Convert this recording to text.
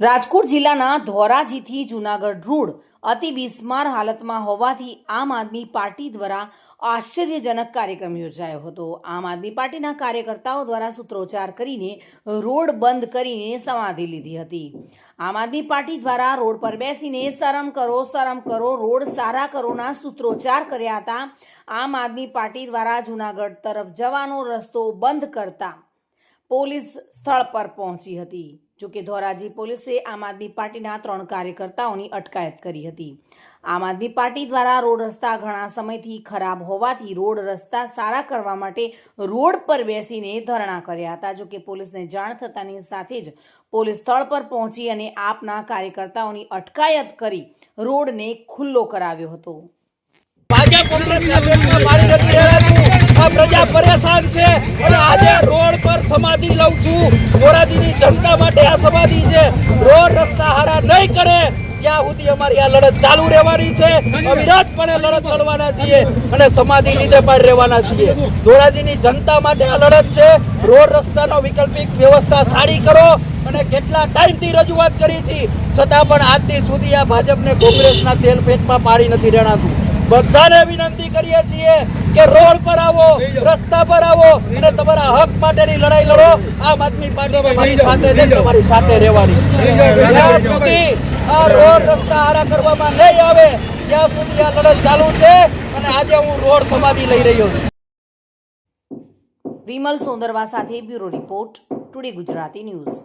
રાજકોટ જિલ્લાના ધોરાજીથી જૂનાગઢ રોડ અતિ બિસ્માર હાલતમાં હોવાથી આમ આદમી પાર્ટી દ્વારા આશ્ચર્યજનક કાર્યક્રમ યોજાયો હતો। આમ આદમી પાર્ટીના કાર્યકર્તાઓ દ્વારા સૂત્રોચ્ચાર કરીને રોડ બંધ કરીને સમાધિ લીધી હતી। આમ આદમી પાર્ટી દ્વારા રોડ પર બેસીને શરમ કરો રોડ સારા કરોના સૂત્રોચ્ચાર કર્યા હતા। આમ આદમી પાર્ટી દ્વારા જૂનાગઢ તરફ જવાનો રસ્તો બંધ કરતા પોલીસ સ્થળ પર પહોંચી હતી। જોકે ધોરાજી પોલીસે આમ આદમી પાર્ટીના 3 કાર્યકર્તાઓની અટકાયત કરી હતી। આમ આદમી પાર્ટી દ્વારા રોડ રસ્તા ઘણા સમયથી ખરાબ હોવાથી રોડ રસ્તા સારા કરવા માટે રોડ પર બેસીને ધરણા કર્યા હતા। જોકે પોલીસને જાણ થતાની સાથે જ પોલીસ સ્થળ પર પહોંચી અને આપના કાર્યકર્તાઓની અટકાયત કરી રોડને ખુલ્લો કરાવ્યો હતો। પ્રજા પરેશાન છે અને આજે રોડ પર સમાધિ લઉં છું। ધોરાજીની જનતા માટે આ સમાધિ છે। રોડ રસ્તા હારા નહીં કરે ત્યાં સુધી અમારી આ લડત ચાલુ રહેવાની છે। અવિરતપણે લડત લડવાના છીએ અને સમાધિ લીધે પણ રહેવાના છીએ। ધોરાજીની જનતા માટે આ લડત છે। રોડ રસ્તાનો વૈકલ્પિક વ્યવસ્થા સારી કરો અને કેટલા ટાઈમથી રજૂઆત કરી છે છતાં પણ આજથી સુધી આ ભાજપને કોંગ્રેસના તેલ પેટમાં પાડી નથી રહેણાતું। બધાને વિનંતી કરીએ છીએ કે રોડ પર આવો, રસ્તા પર આવો અને તમારા હક માટેની લડાઈ લડો। આમ આદમી પાર્ટી તમારી સાથે છે, તમારી સાથે રહેવાની। જ્યાં સુધી આ રોડ રસ્તા હારા કરવામાં નહીં આવે ત્યાં સુધી આ લડત ચાલુ છે અને આજે હું રોડ સમાધિ લઈ રહ્યો છું। વિમલ સોંદરવા સાથે bureau report, today Gujarati news.